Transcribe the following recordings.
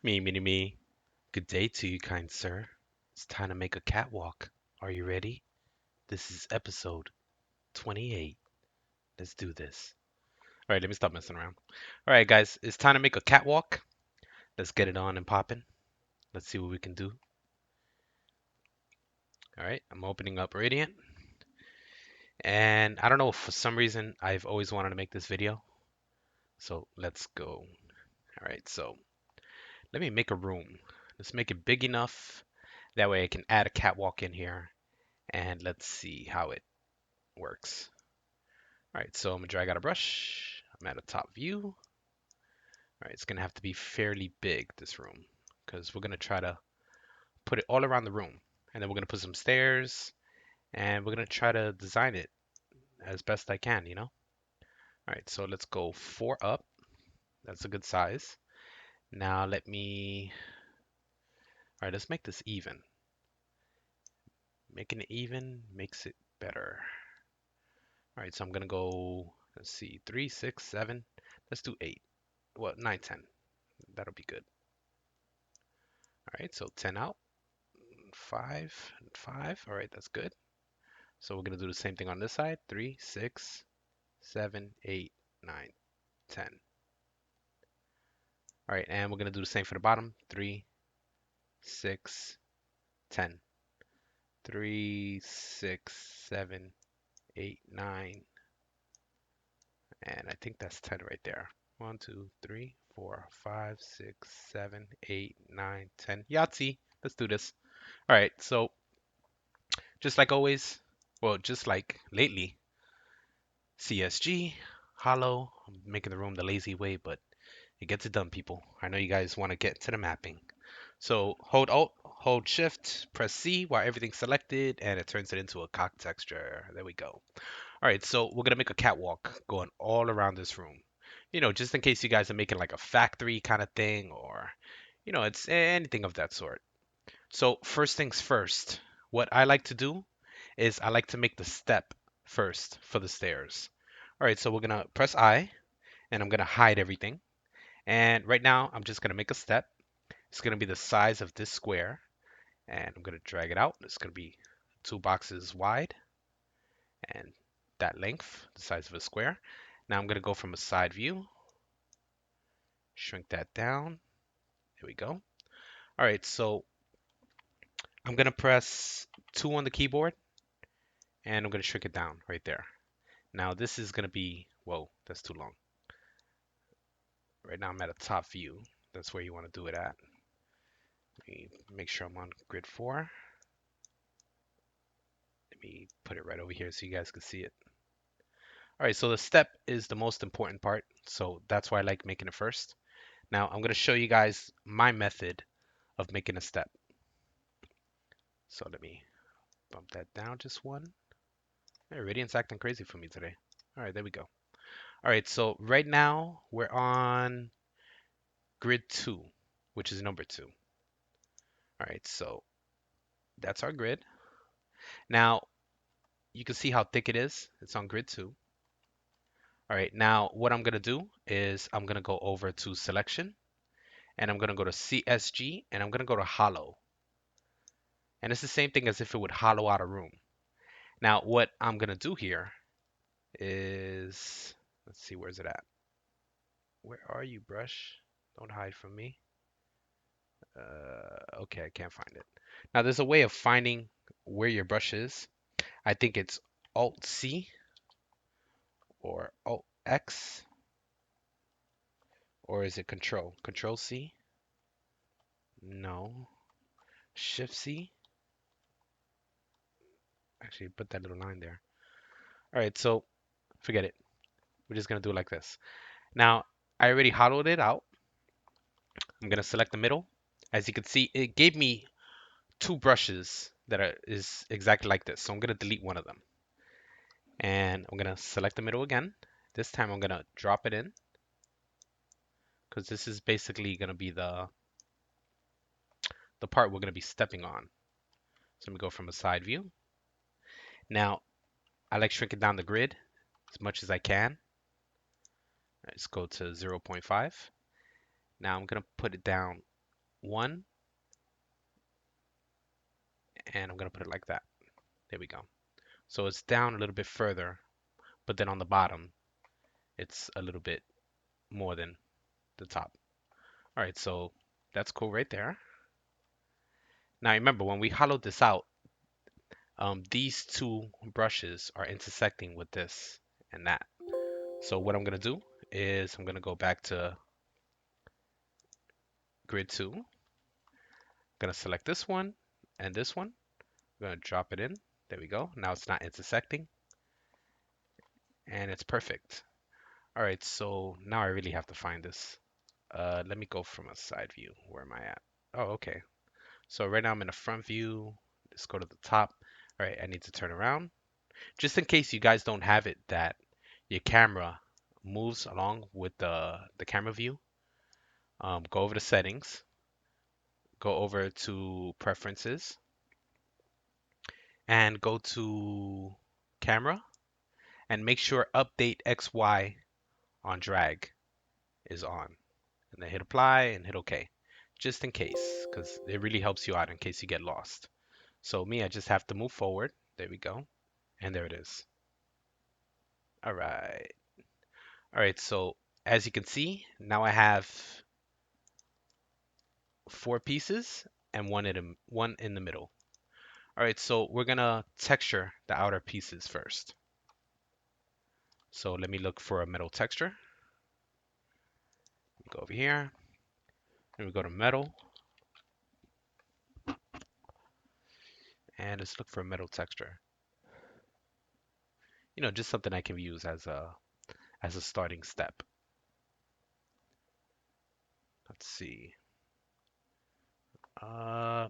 Me. Good day to you, kind sir. It's time to make a catwalk. Are you ready? This is episode 28. Let's do this. All right, let me stop messing around. All right, guys, it's time to make a catwalk. Let's get it on and popping. Let's see what we can do. All right, I'm opening up Radiant. And I don't know, for some reason, I've always wanted to make this video. So let's go. All right, so let me make a room. Let's make it big enough. That way I can add a catwalk in here. And let's see how it works. All right, so I'm gonna drag out a brush. I'm at a top view. All right, it's gonna have to be fairly big, this room, because we're gonna try to put it all around the room. And then we're gonna put some stairs and we're gonna try to design it as best I can, you know? All right, so let's go 4 up. That's a good size. Now all right, let's make this even. Making it even makes it better. All right, so I'm gonna go, let's see, 3, 6, 7. Let's do 8. Well, 9, 10. That'll be good. All right, so 10 out. 5 and 5. All right, that's good. So we're going to do the same thing on this side. 3, 6, 7, 8, 9, 10. All right, and we're going to do the same for the bottom. 3, 6, 10. 3, 6, 7, 8, 9. And I think that's 10 right there. 1, 2, 3, 4, 5, 6, 7, 8, 9, 10. Yahtzee. Let's do this. All right, so just like always, well, just like lately, CSG, hollow. I'm making the room the lazy way, but it gets it done, people. I know you guys want to get to the mapping. So hold Alt, hold Shift, press C while everything's selected, and it turns it into a cock texture. There we go. All right, so we're gonna make a catwalk going all around this room. You know, just in case you guys are making like a factory kind of thing, or it's anything of that sort. So first things first, what I like to do is I like to make the step first for the stairs. All right, so we're gonna press I and I'm gonna hide everything. And right now I'm just gonna make a step. It's gonna be the size of this square and I'm gonna drag it out. It's gonna be 2 boxes wide and that length, the size of a square. Now I'm gonna go from a side view, shrink that down. There we go. All right, so I'm gonna press 2 on the keyboard and I'm gonna shrink it down right there. Now this is gonna be, whoa, that's too long. Right now I'm at a top view. That's where you want to do it at. Let me make sure I'm on grid 4. Let me put it right over here so you guys can see it. All right, so the step is the most important part. So that's why I like making it first. Now I'm going to show you guys my method of making a step. So let me bump that down just one. Hey, Radiant's acting crazy for me today. All right, there we go. All right, so right now we're on grid 2, which is number 2. All right, so that's our grid. Now you can see how thick it is. It's on grid 2. All right, now what I'm gonna do is I'm gonna go over to selection and I'm gonna go to CSG and I'm gonna go to hollow. And it's the same thing as if it would hollow out a room. Now what I'm gonna do here is, let's see, where's it at? Where are you, brush? Don't hide from me. Okay, I can't find it. Now there's a way of finding where your brush is. I think it's Alt C or Alt X, or is it Control C? No. Shift C. Actually, put that little line there. All right, so forget it. We're just gonna do it like this. Now, I already hollowed it out. I'm gonna select the middle. As you can see, it gave me 2 brushes that is exactly like this. So I'm gonna delete one of them. And I'm gonna select the middle again. This time I'm gonna drop it in because this is basically gonna be the part we're gonna be stepping on. So I'm gonna go from a side view. Now, I like shrinking down the grid as much as I can. Let's go to 0.5. Now I'm gonna put it down one, and I'm gonna put it like that. There we go. So it's down a little bit further, but then on the bottom, it's a little bit more than the top. All right, so that's cool right there. Now remember, when we hollowed this out, these two brushes are intersecting with this and that. So what I'm gonna do is I'm gonna go back to grid 2. I'm gonna select this one and this one. I'm gonna drop it in. There we go. Now it's not intersecting and it's perfect. All right, so now I really have to find this. Let me go from a side view. Where am I at? Oh, okay. So right now I'm in a front view. Let's go to the top. All right, I need to turn around. Just in case you guys don't have it that your camera moves along with the camera view, go over to settings, go over to preferences, and go to camera and make sure update XY on drag is on. And then hit apply and hit OK. Just in case, because it really helps you out in case you get lost. So me, I just have to move forward. There we go. And there it is. All right. All right, so as you can see, now I have 4 pieces and one in the middle. All right, so we're gonna texture the outer pieces first. So let me look for a metal texture. Go over here, and we go to metal, and let's look for a metal texture. Just something I can use as a starting step. Let's see.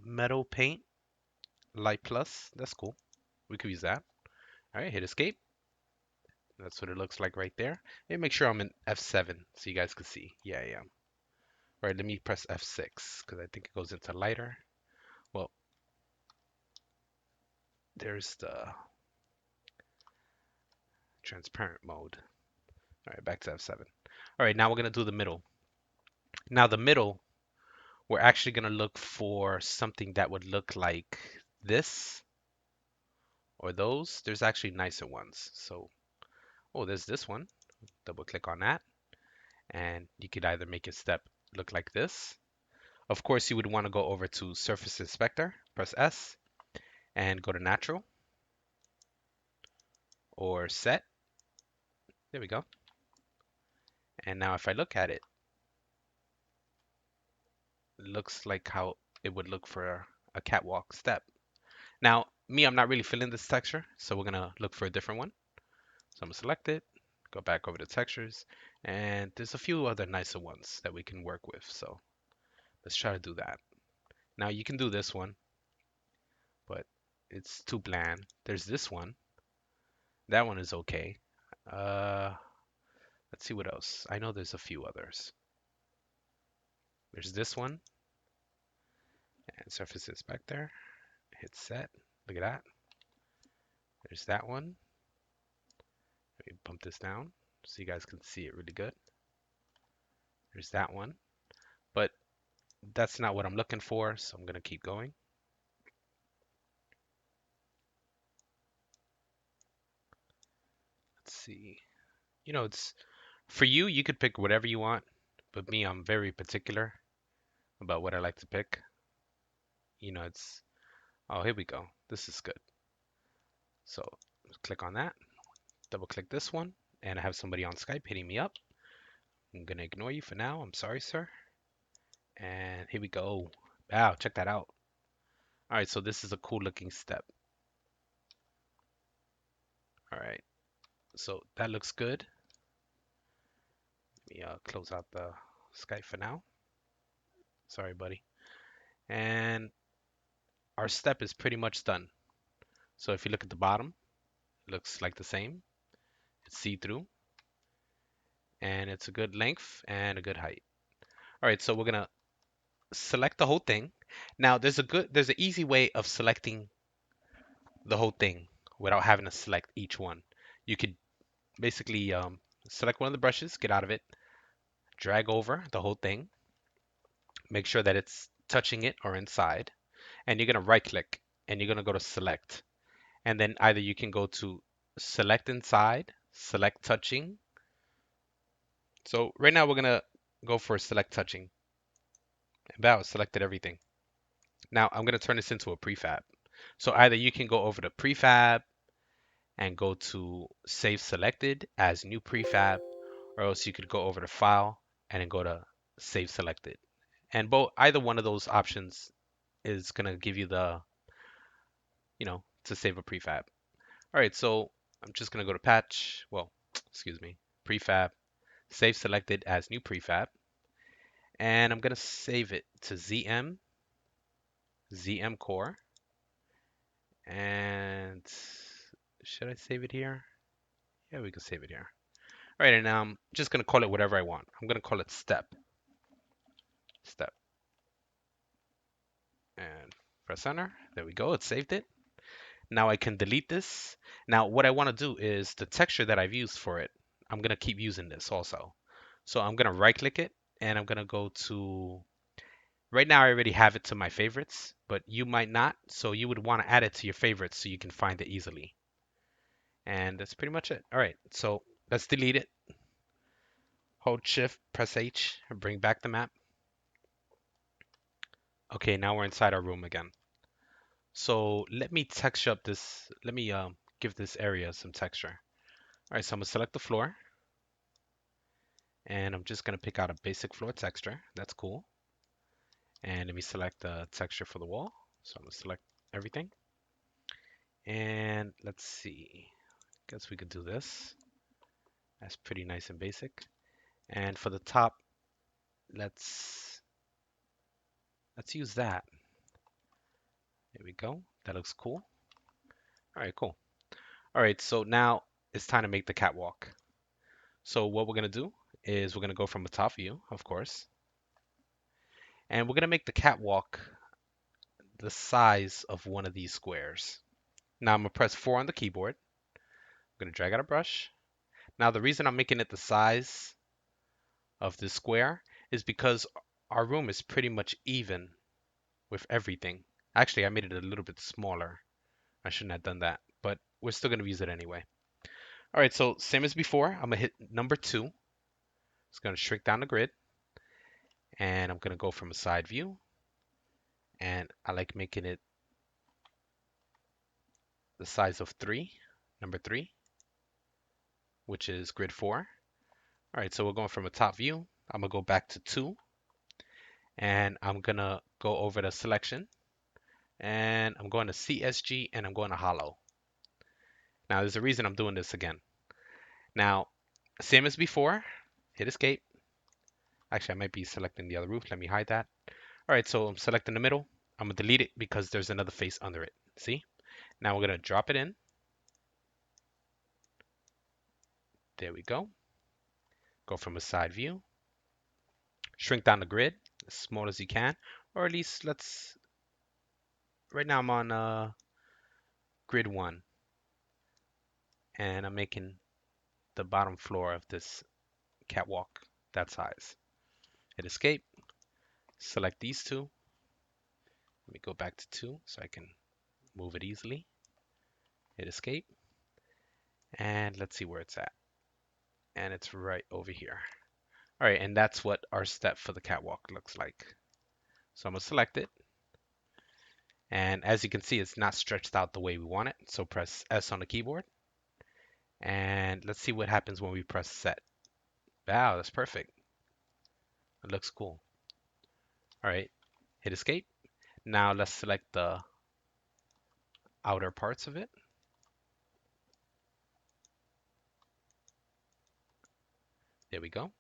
Metal paint, light plus. That's cool. We could use that. All right, hit escape. That's what it looks like right there. And make sure I'm in F7 so you guys can see. Yeah, I am. All right, let me press F6 because I think it goes into lighter. Well, there's the transparent mode. All right, back to F7. All right, now we're going to do the middle. Now the middle, we're actually going to look for something that would look like this or those. There's actually nicer ones. So, oh, there's this one. Double click on that. And you could either make your step look like this. Of course, you would want to go over to Surface Inspector, press S, and go to Natural or Set. There we go. And now if I look at it, it looks like how it would look for a catwalk step. Now, me, I'm not really feeling this texture, so we're gonna look for a different one. So I'm gonna select it, go back over to textures, and there's a few other nicer ones that we can work with. So let's try to do that. Now you can do this one, but it's too bland. There's this one. That one is okay. Uh, let's see what else. I know there's a few others. There's this one, and surface inspector. Hit set. Look at that. There's that one. Let me bump this down so you guys can see it really good. There's that one. But that's not what I'm looking for, so I'm going to keep going. Let's see. It's for you, you could pick whatever you want, but me, I'm very particular about what I like to pick. It's, oh, here we go. This is good. So click on that, double click this one, and I have somebody on Skype hitting me up. I'm going to ignore you for now. I'm sorry, sir. And here we go. Wow, check that out. All right, so this is a cool looking step. All right, so that looks good. Let me close out the Skype for now. Sorry, buddy. And our step is pretty much done. So if you look at the bottom, it looks like the same. It's see-through, and it's a good length and a good height. All right, so we're gonna select the whole thing. Now there's an easy way of selecting the whole thing without having to select each one. You could basically select one of the brushes, get out of it, drag over the whole thing, make sure that it's touching it or inside, and you're gonna right click and you're gonna go to select. And then either you can go to select inside, select touching. So right now we're gonna go for select touching. About selected everything. Now I'm gonna turn this into a prefab. So either you can go over to prefab and go to save selected as new prefab, or else you could go over to file and then go to save selected. And both either one of those options is gonna give you the, to save a prefab. All right, so I'm just gonna go to patch, well, excuse me, prefab, save selected as new prefab, and I'm gonna save it to ZM core, and should I save it here? Yeah, we can save it here. All right, and now I'm just gonna call it whatever I want. I'm gonna call it step, and press enter. There we go, it saved it. Now I can delete this. Now what I wanna do is the texture that I've used for it, I'm gonna keep using this also. So I'm gonna right click it and I'm gonna go to, right now I already have it to my favorites, but you might not. So you would want to add it to your favorites so you can find it easily. And that's pretty much it. All right, so let's delete it. Hold shift, press H, and bring back the map. Okay, now we're inside our room again. So let me texture up this, let me give this area some texture. All right, so I'm gonna select the floor and I'm just gonna pick out a basic floor texture. That's cool. And let me select the texture for the wall. So I'm gonna select everything. And let's see, guess we could do this. That's pretty nice and basic. And for the top, let's use that. There we go. That looks cool. All right, cool. All right, so now it's time to make the catwalk. So what we're gonna do is we're gonna go from the top view, of course, and we're gonna make the catwalk the size of one of these squares. Now I'm gonna press 4 on the keyboard. I'm gonna drag out a brush. Now the reason I'm making it the size of this square is because our room is pretty much even with everything. Actually, I made it a little bit smaller. I shouldn't have done that, but we're still going to use it anyway. All right, so same as before, I'm going to hit number 2. It's going to shrink down the grid, and I'm going to go from a side view, and I like making it the size of 3, number 3, which is grid 4. All right, so we're going from a top view. I'm going to go back to 2, and I'm going to go over the selection, and I'm going to CSG, and I'm going to hollow. Now, there's a reason I'm doing this again. Now, same as before, hit escape. Actually, I might be selecting the other roof. Let me hide that. All right, so I'm selecting the middle. I'm gonna delete it because there's another face under it. See? Now we're gonna drop it in. There we go. Go from a side view. Shrink down the grid as small as you can, or at least right now I'm on grid 1, and I'm making the bottom floor of this catwalk that size. Hit escape. Select these two. Let me go back to 2 so I can move it easily. Hit escape. And let's see where it's at. And it's right over here. All right, and that's what our step for the catwalk looks like. So I'm gonna select it. And as you can see, it's not stretched out the way we want it. So press S on the keyboard. And let's see what happens when we press set. Wow, that's perfect. It looks cool. All right, hit escape. Now let's select the outer parts of it. There we go.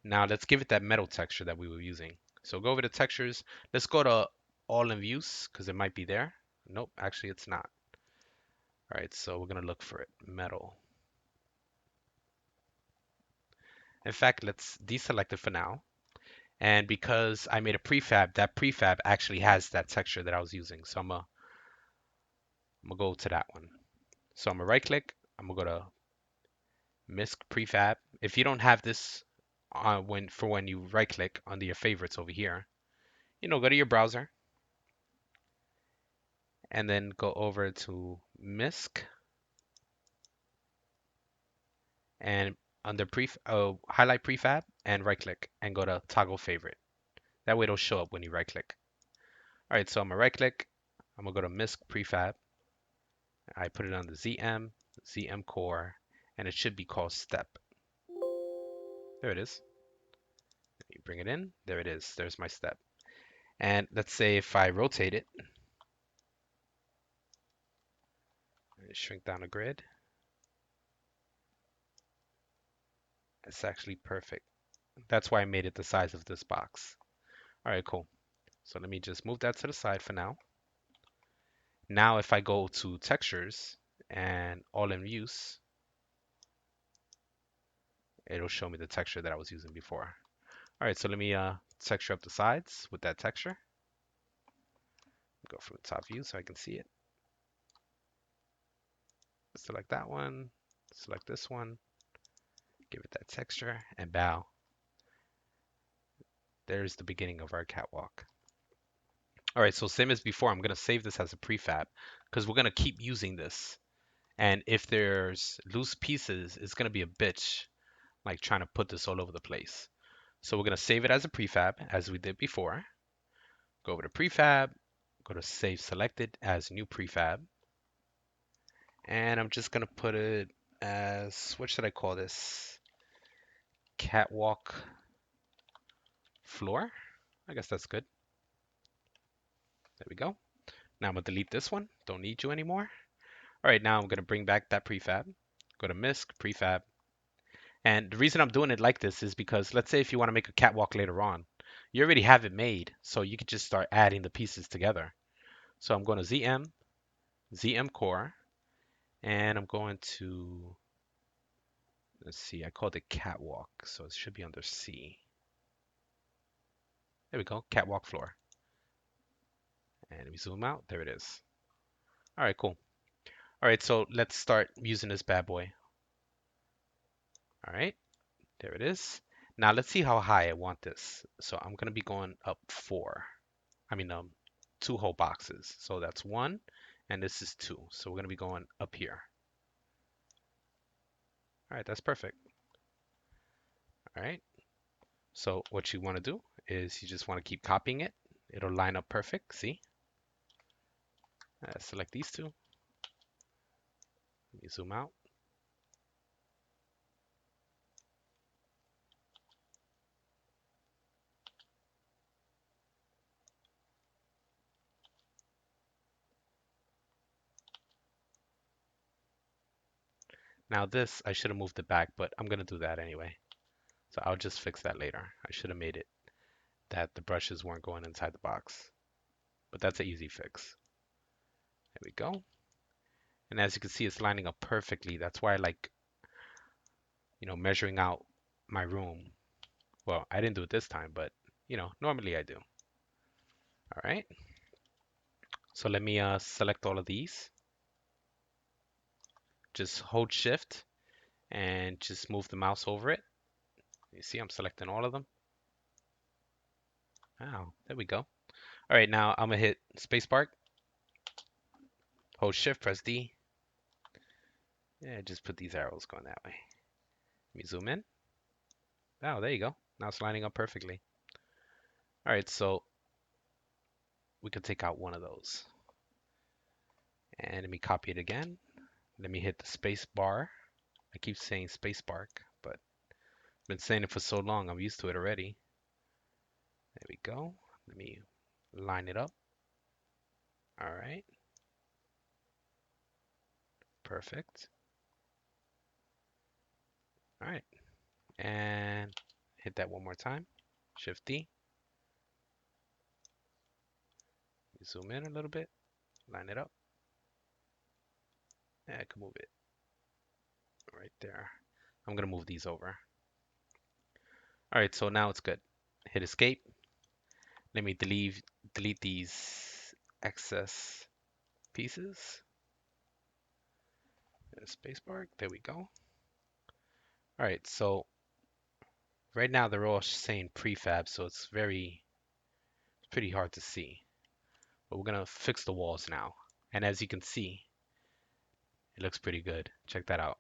Now let's give it that metal texture that we were using. So go over to textures. Let's go to all in views because it might be there. Nope, actually it's not. All right, so we're gonna look for it, metal. In fact, let's deselect it for now. And because I made a prefab, that prefab actually has that texture that I was using. So I'm gonna go to that one. So I'm gonna right click, I'm gonna go to MISC prefab. If you don't have this when you right click under your favorites over here, go to your browser and then go over to MISC and under highlight prefab and right click and go to toggle favorite. That way it'll show up when you right click. All right, so I'm gonna right click. I'm gonna go to MISC prefab. I put it on the ZM core, and it should be called step. There it is. You bring it in. There it is. There's my step. And let's say if I rotate it, shrink down the grid, it's actually perfect. That's why I made it the size of this box. All right, cool. So let me just move that to the side for now. Now if I go to textures and all in use, it'll show me the texture that I was using before. All right, so let me texture up the sides with that texture. Go from the top view so I can see it. Select that one, select this one, give it that texture, and bow. There's the beginning of our catwalk. All right, so same as before, I'm gonna save this as a prefab because we're gonna keep using this. And if there's loose pieces, it's gonna be a bitch, like trying to put this all over the place. So we're gonna save it as a prefab as we did before. Go over to prefab, go to save selected as new prefab. And I'm just gonna put it as, what should I call this? Catwalk floor. I guess that's good. There we go. Now I'm gonna delete this one. Don't need you anymore. All right, now I'm gonna bring back that prefab. Go to MISC, prefab. And the reason I'm doing it like this is because let's say if you want to make a catwalk later on, you already have it made, so you could just start adding the pieces together. So I'm going to ZM core, and I'm going to, let's see, I called it catwalk, so it should be under C. There we go, catwalk floor. And we zoom out, there it is. All right, cool. All right, so let's start using this bad boy. All right, there it is. Now let's see how high I want this. So I'm gonna be going up 4. I mean, 2 whole boxes. So that's 1, and this is 2. So we're gonna be going up here. All right, that's perfect. All right. So what you want to do is you just want to keep copying it. It'll line up perfect. See? Select these two. Let me zoom out. Now this, I should have moved it back, but I'm gonna do that anyway. So I'll just fix that later. I should have made it that the brushes weren't going inside the box, but that's an easy fix. There we go. And as you can see, it's lining up perfectly. That's why I like, measuring out my room. Well, I didn't do it this time, but normally I do. All right. So let me select all of these. Just hold shift and just move the mouse over it. You see, I'm selecting all of them. Wow, there we go. All right, now I'm gonna hit spacebar, hold shift, press D. Yeah, just put these arrows going that way. Let me zoom in. Oh, there you go. Now it's lining up perfectly. All right, so we could take out one of those. And let me copy it again. Let me hit the space bar. I keep saying space bar, but I've been saying it for so long, I'm used to it already. There we go. Let me line it up. All right. Perfect. All right. And hit that one more time. Shift D. Zoom in a little bit. Line it up. Yeah, I can move it right there. I'm gonna move these over. All right, so now it's good. Hit escape. Let me delete these excess pieces. Spacebar. There we go. All right, so right now they're all saying prefab, so it's very pretty hard to see, but we're gonna fix the walls now. And as you can see, it looks pretty good. Check that out.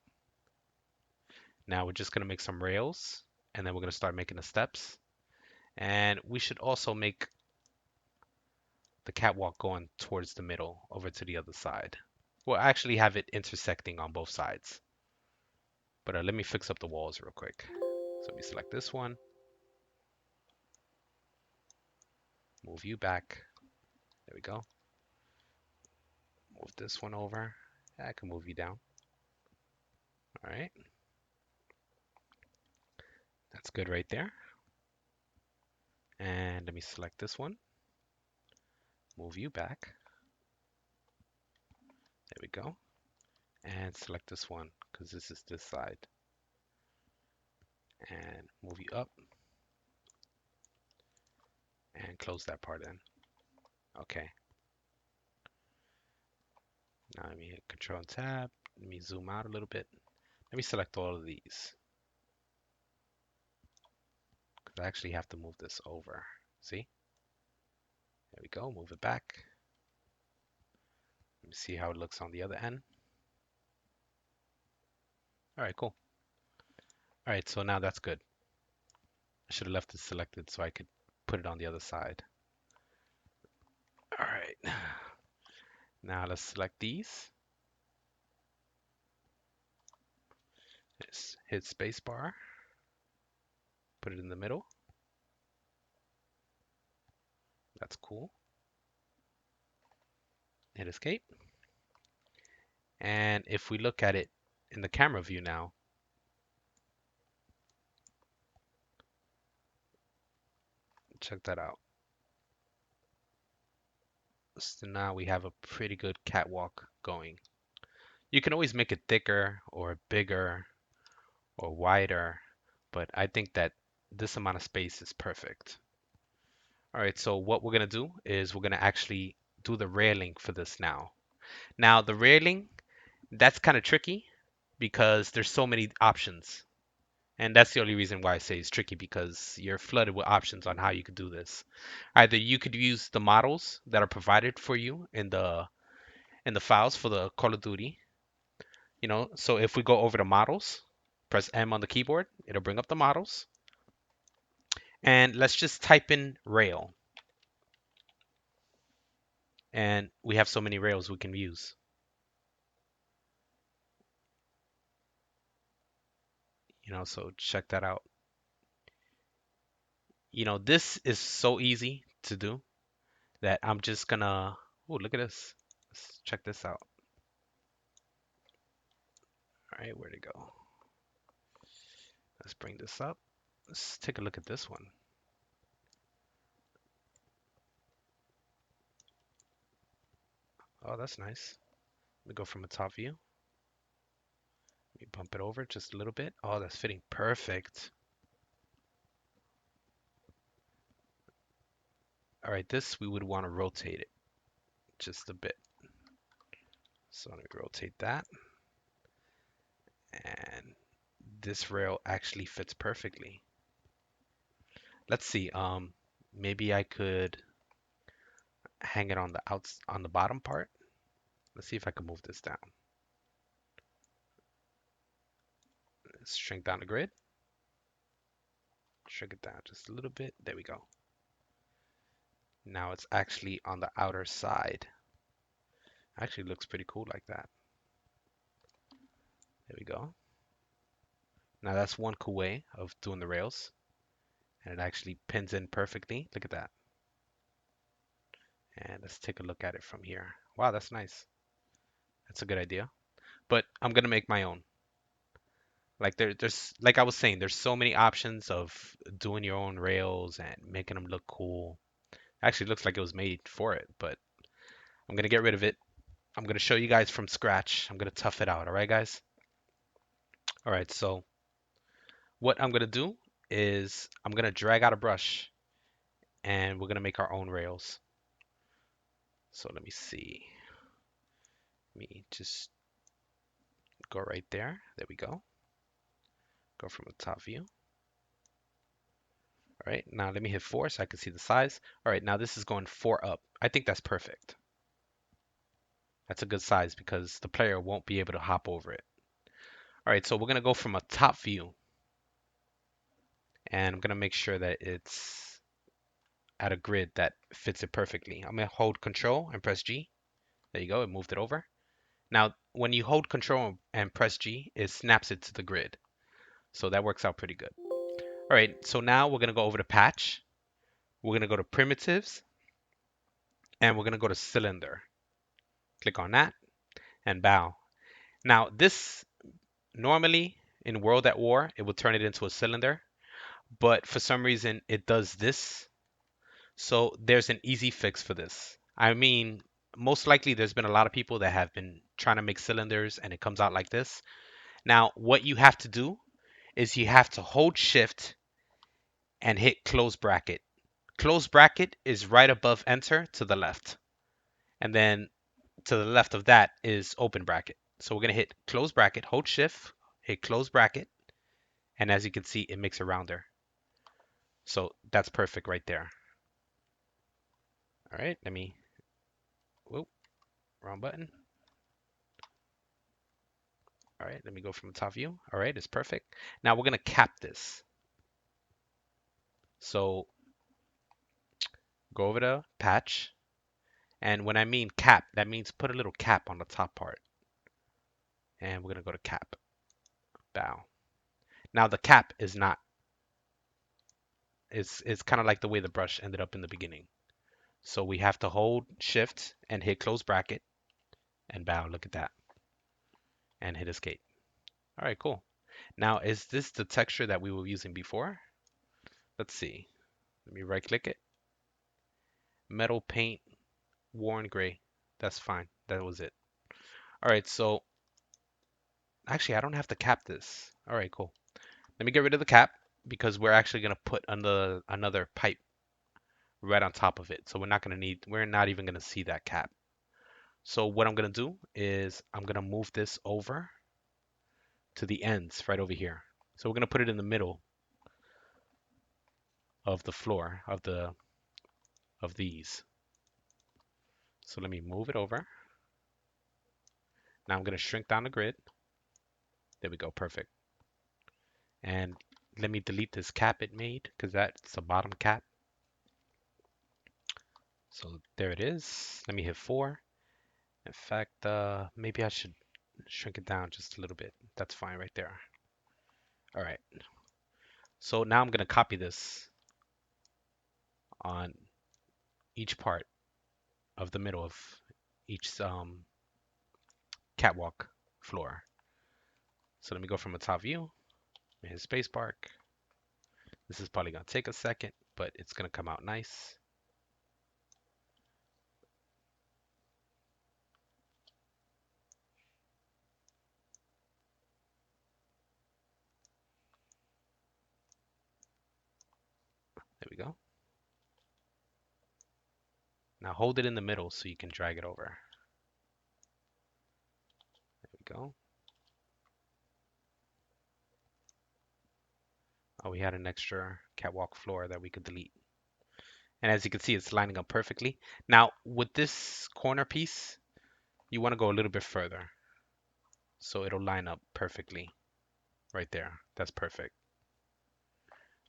Now we're just gonna make some rails, and then we're gonna start making the steps. And we should also make the catwalk going towards the middle over to the other side. We'll actually have it intersecting on both sides. But let me fix up the walls real quick. So let me select this one, move you back. There we go. Move this one over. I can move you down. All right. That's good right there. And let me select this one, move you back. There we go. And select this one because this is this side. And move you up and close that part in. Okay. Now let me hit Control and Tab. Let me zoom out a little bit. Let me select all of these because I actually have to move this over. See? There we go. Move it back. Let me see how it looks on the other end. All right, cool. All right, so now that's good. I should have left it selected so I could put it on the other side. All right. Now let's select these. Just hit spacebar. Put it in the middle. That's cool. Hit escape. And if we look at it in the camera view now, check that out. So now we have a pretty good catwalk going. You can always make it thicker or bigger or wider, but I think that this amount of space is perfect. All right, so what we're gonna do is we're gonna actually do the railing for this now. Now the railing, that's kind of tricky because there's so many options. And that's the only reason why I say it's tricky because you're flooded with options on how you could do this. Either you could use the models that are provided for you in the files for the Call of Duty. So if we go over to models, press M on the keyboard, it'll bring up the models. And let's just type in rail. And we have so many rails we can use. So check that out. This is so easy to do that I'm just gonna, oh, look at this. Let's check this out. All right, where'd it go? Let's bring this up. Let's take a look at this one. Oh, that's nice. Let me go from a top view. Let me bump it over just a little bit. Oh, that's fitting perfect. All right, this we would want to rotate it just a bit. So let me rotate that. And this rail actually fits perfectly. Let's see. Maybe I could hang it on the bottom part. Let's see if I can move this down. Let's shrink down the grid. Shrink it down just a little bit. There we go. Now it's actually on the outer side. Actually looks pretty cool like that. There we go. Now that's one cool way of doing the rails. And it actually pins in perfectly. Look at that. And let's take a look at it from here. Wow, that's nice. That's a good idea. But I'm gonna make my own. Like there's like I was saying, there's so many options of doing your own rails and making them look cool. Actually, it looks like it was made for it, but I'm gonna get rid of it. I'm gonna show you guys from scratch. I'm gonna tough it out. All right, guys. All right. So what I'm gonna do is I'm gonna drag out a brush and we're gonna make our own rails. So let me see. Let me just go right there. There we go. Go from the top view. All right, now let me hit 4 so I can see the size. All right, now this is going 4 up. I think that's perfect. That's a good size because the player won't be able to hop over it. All right, so we're gonna go from a top view, and I'm gonna make sure that it's at a grid that fits it perfectly. I'm gonna hold Control and press G. There you go, it moved it over. Now, when you hold Control and press G, it snaps it to the grid. So that works out pretty good. All right, so now we're gonna go over to Patch. We're gonna go to Primitives, and we're gonna go to Cylinder. Click on that and bow. Now, this normally in World at War, it will turn it into a cylinder, but for some reason it does this. So there's an easy fix for this. I mean, most likely there's been a lot of people that have been trying to make cylinders and it comes out like this. Now, what you have to do is you have to hold shift and hit close bracket. Close bracket is right above enter to the left. And then to the left of that is open bracket. So we're going to hit close bracket, hold shift, hit close bracket, and as you can see, it makes a rounder. So that's perfect right there. All right, let me, whoop, wrong button. All right, let me go from the top view. All right, it's perfect. Now we're going to cap this. So go over to patch. And when I mean cap, that means put a little cap on the top part. And we're going to go to cap, bow. Now the cap is not, it's kind of like the way the brush ended up in the beginning. So we have to hold shift and hit close bracket and bow. Look at that. And hit escape. All right, cool. Now, is this the texture that we were using before? Let's see. Let me right click it. Metal paint, worn gray. That's fine. That was it. All right, so actually, I don't have to cap this. All right, cool. Let me get rid of the cap because we're actually going to put another pipe right on top of it. So we're not even going to see that cap. So what I'm going to do is I'm going to move this over to the ends right over here. So we're going to put it in the middle of the floor of these. So let me move it over. Now I'm going to shrink down the grid. There we go, perfect. And let me delete this cap it made because that's a bottom cap. So there it is. Let me hit 4. In fact, maybe I should shrink it down just a little bit. That's fine right there. All right. So now I'm going to copy this on each part of the middle of each catwalk floor. So let me go from a top view, hit spacebar. This is probably going to take a second, but it's going to come out nice. There we go. Now hold it in the middle so you can drag it over. There we go. Oh, we had an extra catwalk floor that we could delete. And as you can see, it's lining up perfectly. Now, with this corner piece, you want to go a little bit further. So it'll line up perfectly right there. That's perfect.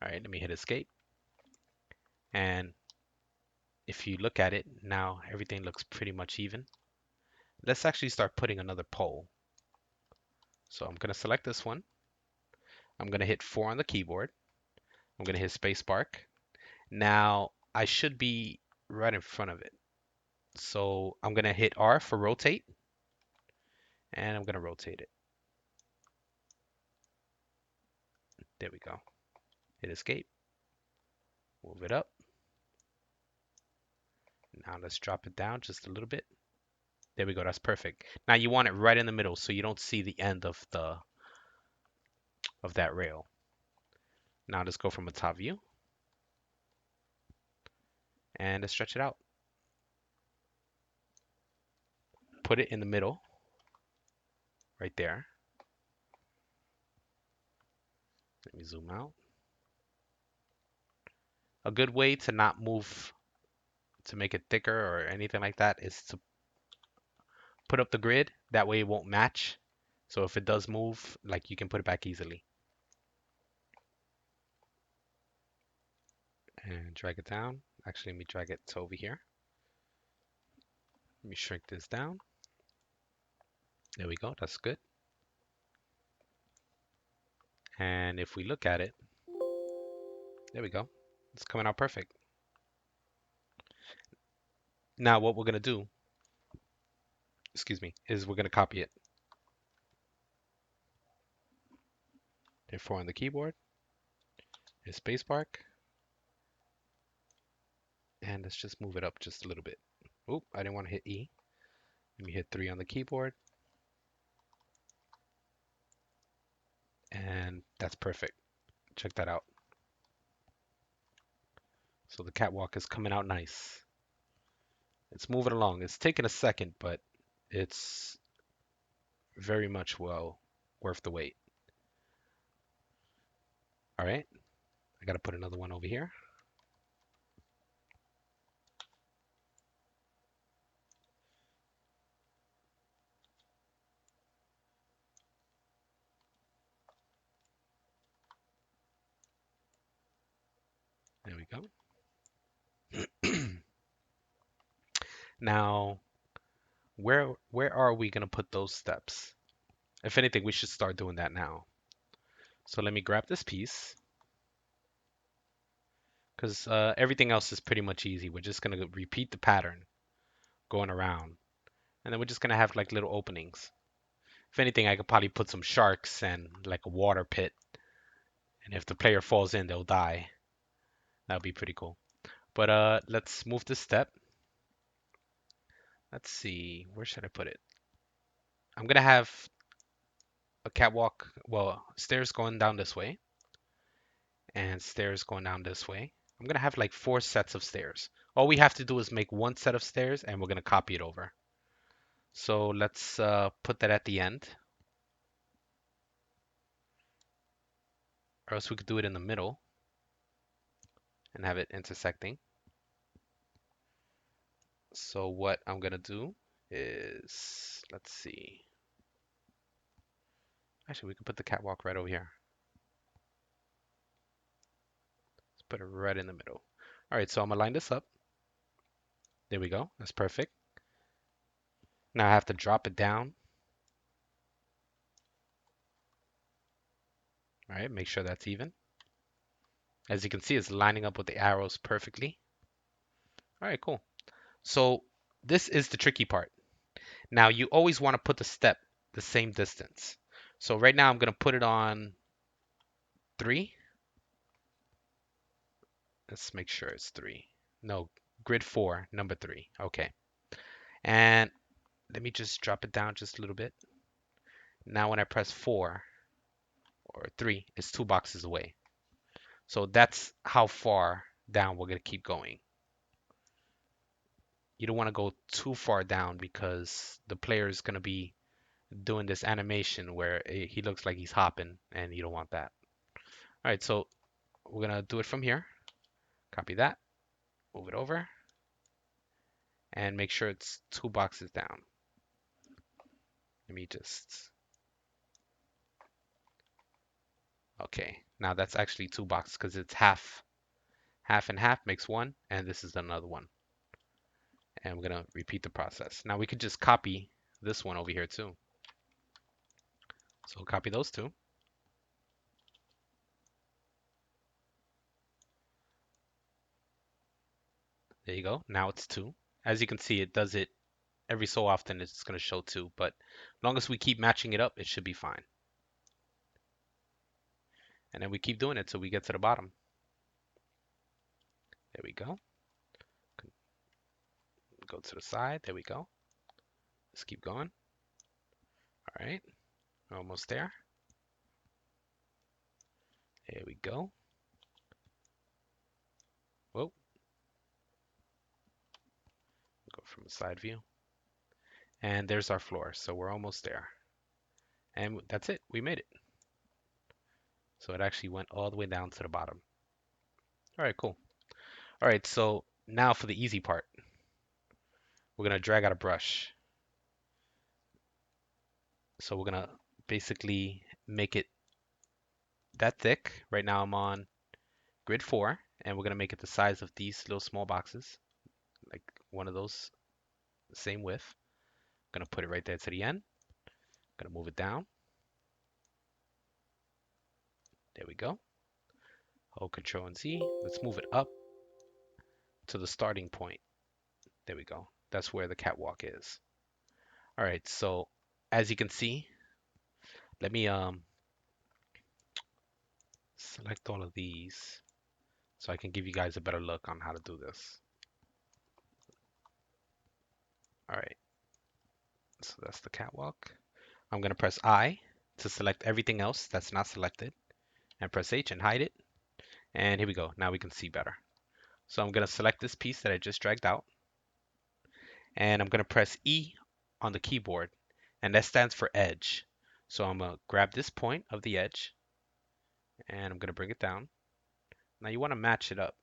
All right, let me hit escape. And if you look at it, now everything looks pretty much even. Let's actually start putting another pole. So I'm going to select this one. I'm going to hit 4 on the keyboard. I'm going to hit spacebar. Now, I should be right in front of it. So I'm going to hit R for rotate. And I'm going to rotate it. There we go. Hit escape. Move it up. Now let's drop it down just a little bit. There we go. That's perfect. Now you want it right in the middle so you don't see the end of that rail. Now let's go from a top view and let's stretch it out. Put it in the middle right there. Let me zoom out. A good way to not move to make it thicker or anything like that is to put up the grid. That way it won't match. So if it does move, like you can put it back easily. And drag it down. Actually, let me drag it to over here. Let me shrink this down. There we go. That's good. And if we look at it, there we go. It's coming out perfect. Now what we're going to do, excuse me, is we're going to copy it. Therefore on the keyboard is spacebar. And let's just move it up just a little bit. Oop, I didn't want to hit E. Let me hit 3 on the keyboard. And that's perfect. Check that out. So the catwalk is coming out nice. It's moving along. It's taking a second, but it's very much well worth the wait. All right, I got to put another one over here. There we go. Now, where are we going to put those steps? If anything, we should start doing that now. So let me grab this piece because everything else is pretty much easy. We're just going to repeat the pattern going around. And then we're just going to have like little openings. If anything, I could probably put some sharks and like a water pit. And if the player falls in, they'll die. That would be pretty cool. But let's move this step. Let's see, where should I put it? I'm gonna have a catwalk, well, stairs going down this way and stairs going down this way. I'm gonna have like 4 sets of stairs. All we have to do is make 1 set of stairs and we're gonna copy it over. So let's put that at the end. Or else we could do it in the middle and have it intersecting. So what I'm gonna do is, let's see. Actually, we could put the catwalk right over here. Let's put it right in the middle. All right, so I'm gonna line this up. There we go. That's perfect. Now I have to drop it down. All right, make sure that's even. As you can see, it's lining up with the arrows perfectly. All right, cool. So this is the tricky part. Now you always want to put the step the same distance. So right now I'm going to put it on 3. Let's make sure it's 3. No, grid 4, number 3. Okay. And let me just drop it down just a little bit. Now when I press 4 or 3, it's 2 boxes away. So that's how far down we're going to keep going. You don't want to go too far down because the player is going to be doing this animation where he looks like he's hopping and you don't want that. All right, so we're going to do it from here. Copy that, move it over, and make sure it's 2 boxes down. Let me just, okay, now that's actually 2 boxes because it's half. Half and half makes 1, and this is another one. And we're going to repeat the process. Now we could just copy this one over here too. So we'll copy those 2. There you go. Now it's 2. As you can see, it does it every so often. It's going to show 2, but as long as we keep matching it up, it should be fine. And then we keep doing it till we get to the bottom. There we go. Go to the side. There we go. Let's keep going. All right. Almost there. There we go. Whoa. Go from the side view. And there's our floor. So we're almost there. And that's it. We made it. So it actually went all the way down to the bottom. All right, cool. All right, so now for the easy part. We're gonna drag out a brush. So we're gonna basically make it that thick. Right now I'm on grid 4, and we're gonna make it the size of these little small boxes, like one of those, same width. Gonna put it right there to the end. Gonna move it down. There we go. Hold Control and Z. Let's move it up to the starting point. There we go. That's where the catwalk is. All right, so as you can see, let me select all of these so I can give you guys a better look on how to do this. All right, so that's the catwalk. I'm gonna press I to select everything else that's not selected, and press H and hide it. And here we go. Now we can see better. So I'm gonna select this piece that I just dragged out, and I'm gonna press E on the keyboard, and that stands for edge. So I'm gonna grab this point of the edge, and I'm gonna bring it down. Now you want to match it up.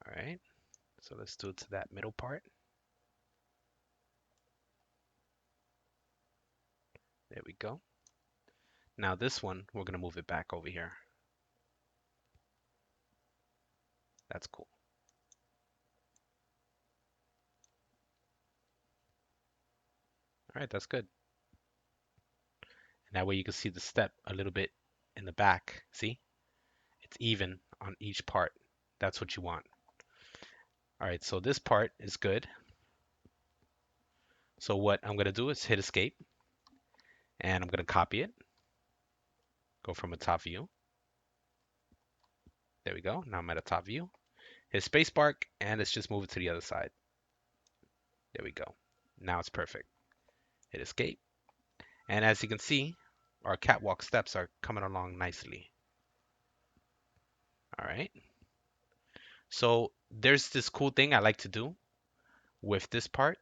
All right, so let's do it to that middle part. There we go. Now this one, we're gonna move it back over here. That's cool. All right, that's good. And that way you can see the step a little bit in the back. See? It's even on each part. That's what you want. All right, so this part is good. So what I'm gonna do is hit escape, and I'm gonna copy it. Go from a top view. There we go. Now I'm at a top view. Hit spacebar, and let's just move it to the other side. There we go. Now it's perfect. Hit escape. And as you can see, our catwalk steps are coming along nicely. All right. So there's this cool thing I like to do with this part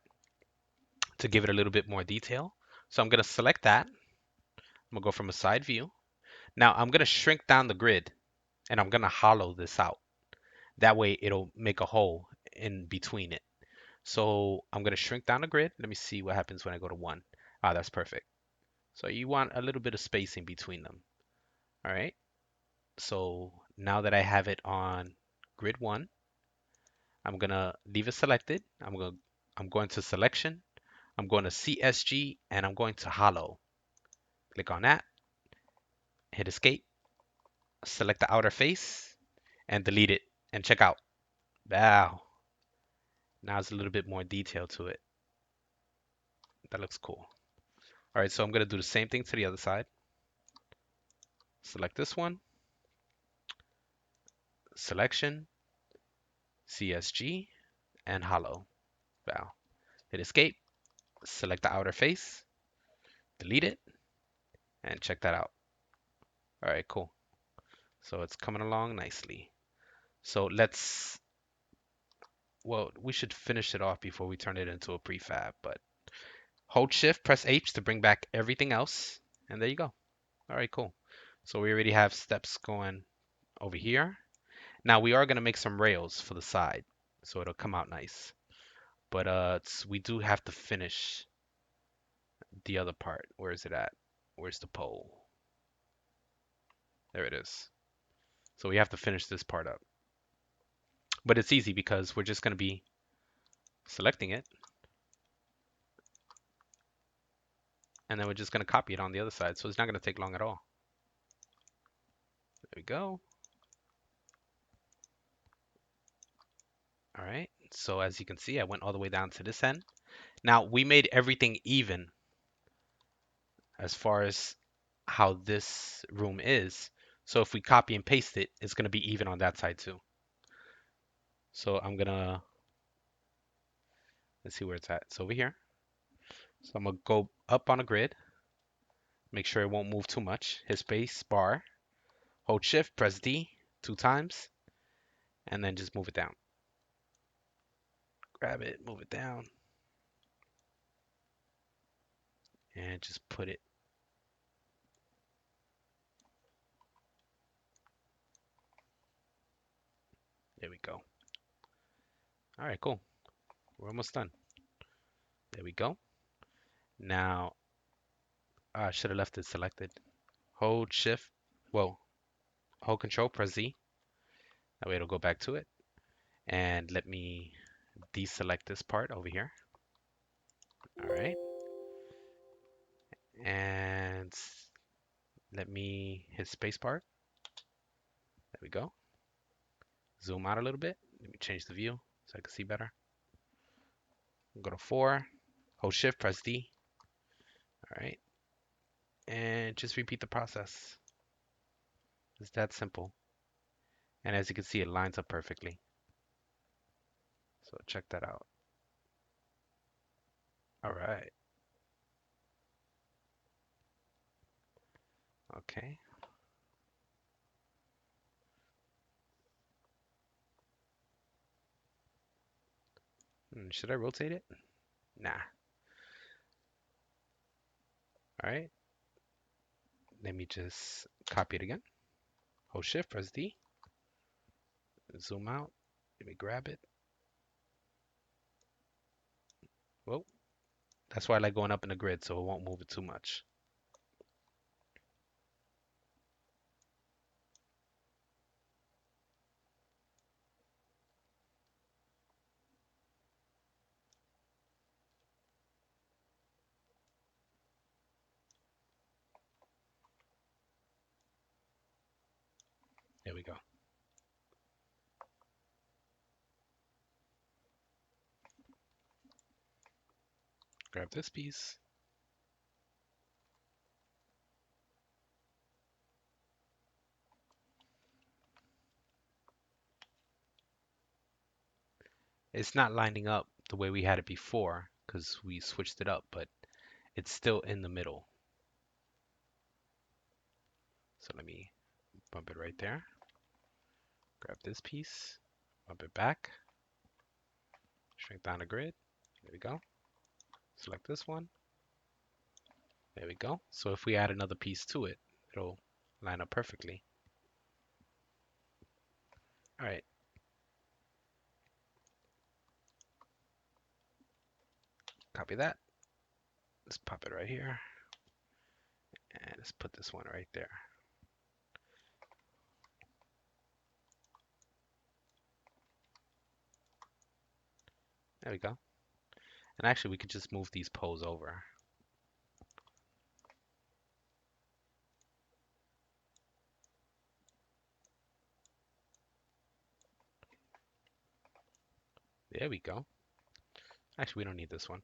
to give it a little bit more detail. So I'm going to select that. I'm going to go from a side view. Now I'm going to shrink down the grid, and I'm going to hollow this out. That way it'll make a hole in between it. So I'm going to shrink down the grid. Let me see what happens when I go to 1. Ah, that's perfect. So you want a little bit of spacing between them. All right. So now that I have it on grid 1, I'm gonna leave it selected. I'm going to selection. I'm going to CSG, and I'm going to hollow. Click on that. Hit escape. Select the outer face and delete it. And check out. Wow. Now it's a little bit more detail to it. That looks cool. All right, so I'm gonna do the same thing to the other side. Select this one. Selection. CSG and hollow. Wow. Hit escape. Select the outer face. Delete it. And check that out. All right, cool. So it's coming along nicely. So well, we should finish it off before we turn it into a prefab, but hold shift, press H to bring back everything else, and there you go. All right, cool. So we already have steps going over here. Now we are gonna make some rails for the side, so it'll come out nice. But we do have to finish the other part. Where is it at? Where's the pole? There it is. So we have to finish this part up. But it's easy because we're just gonna be selecting it, and then we're just going to copy it on the other side. So it's not going to take long at all. There we go. All right. So as you can see, I went all the way down to this end. Now we made everything even as far as how this room is. So if we copy and paste it, it's going to be even on that side too. So let's see where it's at. It's over here. So I'm going to go up on a grid. Make sure it won't move too much. Hit space bar. Hold shift, press D 2 times, and then just move it down. Grab it, move it down. and just put it. There we go. All right, cool. We're almost done. There we go. Now, I should have left it selected. Hold shift, well, hold control, press Z. That way it'll go back to it. And let me deselect this part over here. All right. And let me hit spacebar. There we go. Zoom out a little bit. Let me change the view so I can see better. Go to 4. Hold shift, press D. All right. And just repeat the process. It's that simple. And as you can see, it lines up perfectly. So check that out. All right. Okay. Should I rotate it? Nah. All right. Let me just copy it again. Hold shift, press D. Zoom out. Let me grab it. Whoa. That's why I like going up in the grid so it won't move it too much. There we go. Grab this piece. It's not lining up the way we had it before because we switched it up, but it's still in the middle. So let me bump it right there. Grab this piece, bump it back, shrink down the grid. There we go. Select this one. There we go. So if we add another piece to it, it'll line up perfectly. All right. Copy that. Let's pop it right here. And let's put this one right there. There we go. And actually, we could just move these poles over. There we go. Actually, we don't need this one.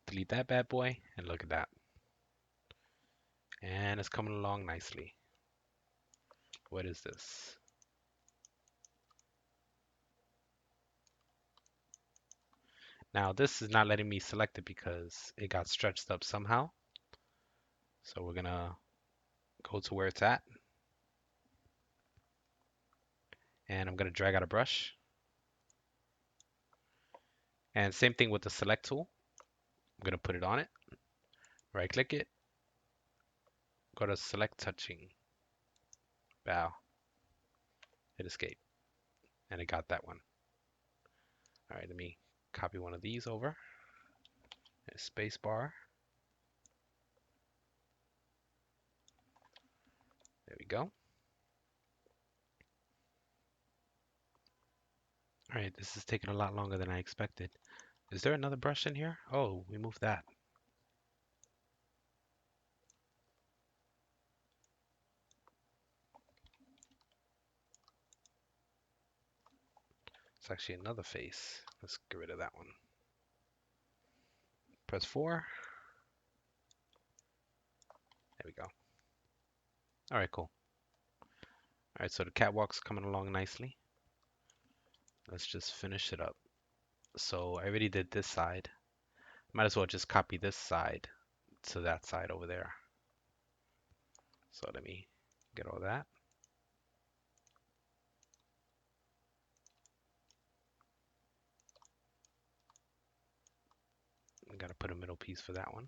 Delete that bad boy, and look at that. And it's coming along nicely. What is this? Now, this is not letting me select it because it got stretched up somehow. So we're gonna go to where it's at. And I'm gonna drag out a brush. And same thing with the select tool. I'm gonna put it on it. Right click it. Go to select touching. Bow. Hit escape. And it got that one. All right, let me copy one of these over. Space bar. There we go. All right, this is taking a lot longer than I expected. Is there another brush in here? Oh, we moved that. It's actually another face. Let's get rid of that one. Press 4. There we go. All right, cool. All right, so the catwalk's coming along nicely. Let's just finish it up. So I already did this side. Might as well just copy this side to that side over there. So let me get all that. Gotta put a middle piece for that one.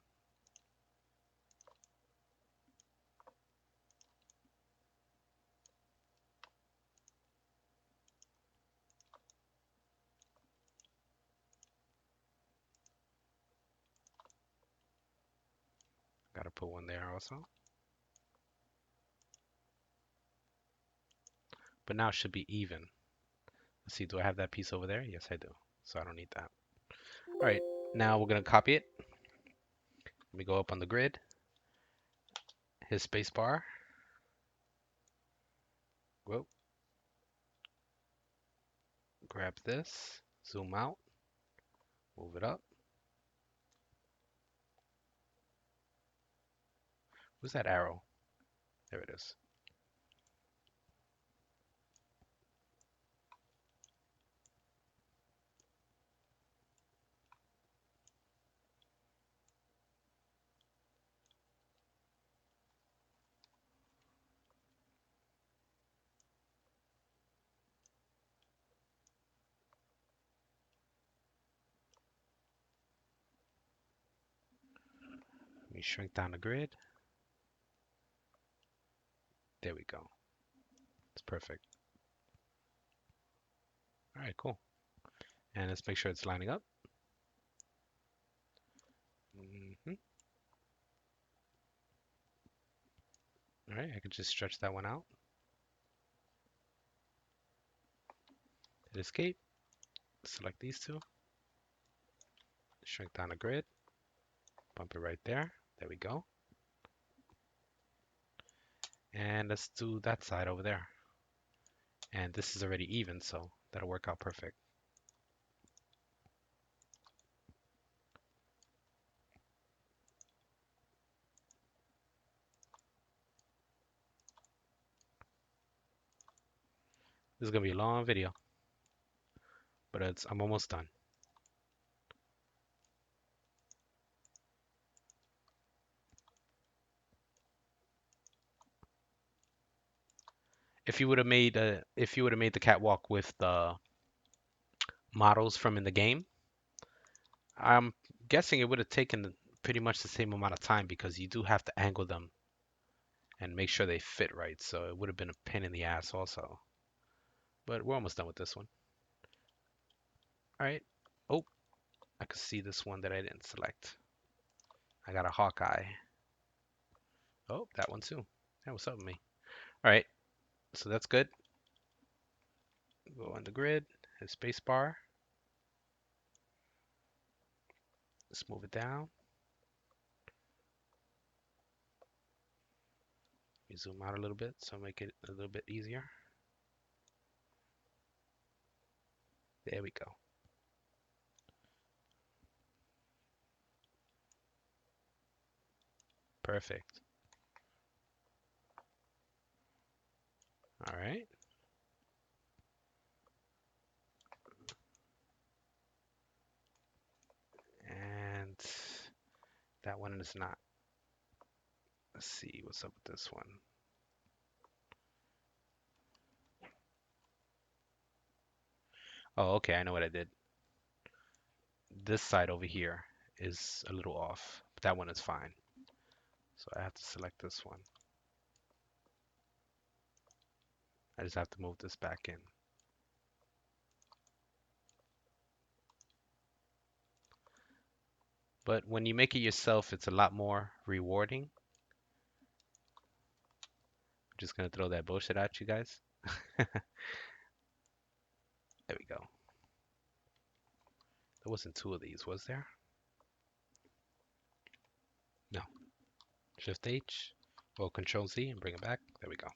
Gotta put one there also. But now it should be even. Let's see, do I have that piece over there? Yes, I do. So I don't need that. All right, now we're gonna copy it. Let me go up on the grid, hit space bar. Whoa, grab this, zoom out, move it up. Where's that arrow? There it is. Let me shrink down the grid. There we go. It's perfect. All right, cool. And let's make sure it's lining up. Mm-hmm. All right, I can just stretch that one out. Hit escape. Select these two. Shrink down the grid. Bump it right there. There we go. And let's do that side over there. And this is already even, so that'll work out perfect. This is gonna be a long video, but I'm almost done. If you would have made the catwalk with the models from in the game, I'm guessing it would have taken pretty much the same amount of time because you do have to angle them and make sure they fit right. So it would have been a pain in the ass also. But we're almost done with this one. All right. Oh, I could see this one that I didn't select. I got a Hawkeye. Oh, that one too. Hey, what's up with me? All right. So that's good. Go on the grid, hit space bar. Let's move it down. We zoom out a little bit so make it a little bit easier. There we go. Perfect. All right. And that one is not. Let's see what's up with this one. Oh, okay. I know what I did. This side over here is a little off, but that one is fine. So I have to select this one. I just have to move this back in. But when you make it yourself, it's a lot more rewarding. I'm just gonna throw that bullshit at you guys. There we go. There wasn't two of these, was there? No. Shift H, or Control Z and bring it back. There we go.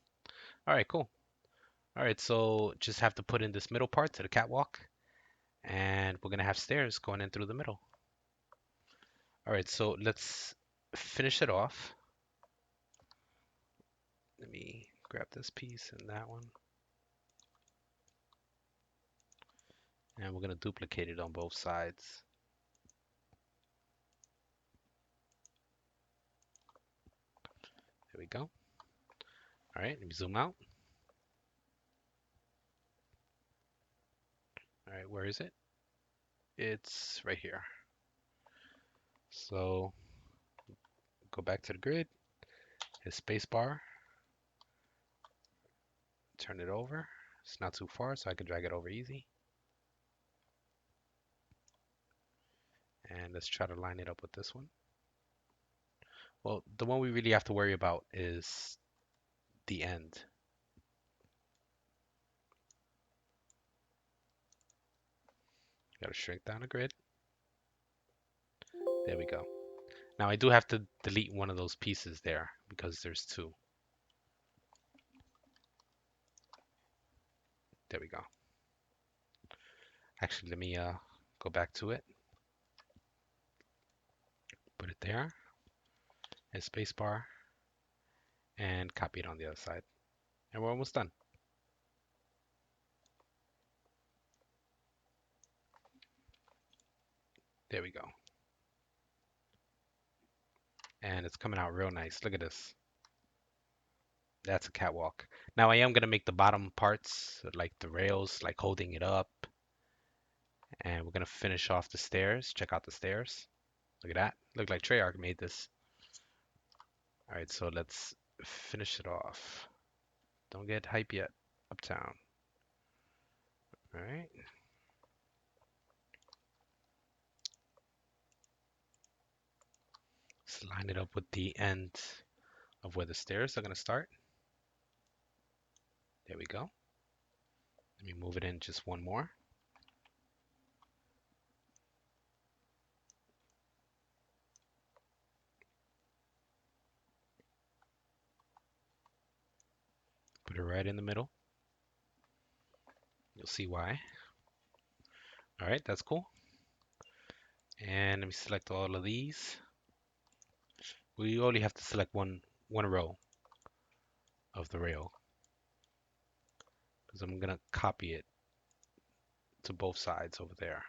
All right, cool. All right, so just have to put in this middle part to the catwalk, and we're gonna have stairs going in through the middle. All right, so let's finish it off. Let me grab this piece and that one. And we're gonna duplicate it on both sides. There we go. All right, let me zoom out. All right, where is it? It's right here. So go back to the grid, hit spacebar, turn it over. It's not too far, so I can drag it over easy. And let's try to line it up with this one. Well, the one we really have to worry about is the end. Got to shrink down the grid. There we go. Now I do have to delete one of those pieces there because there's two. There we go. Actually, let me go back to it. Put it there. Hit spacebar and copy it on the other side. And we're almost done. There we go. And it's coming out real nice. Look at this. That's a catwalk. Now I am going to make the bottom parts, like the rails, like holding it up. And we're going to finish off the stairs. Check out the stairs. Look at that. Look like Treyarch made this. All right, so let's finish it off. Don't get hype yet. Uptown. All right. Let's line it up with the end of where the stairs are going to start. There we go. Let me move it in just one more. Put it right in the middle. You'll see why. All right, that's cool. And let me select all of these. We only have to select one row of the rail because I'm gonna copy it to both sides over there.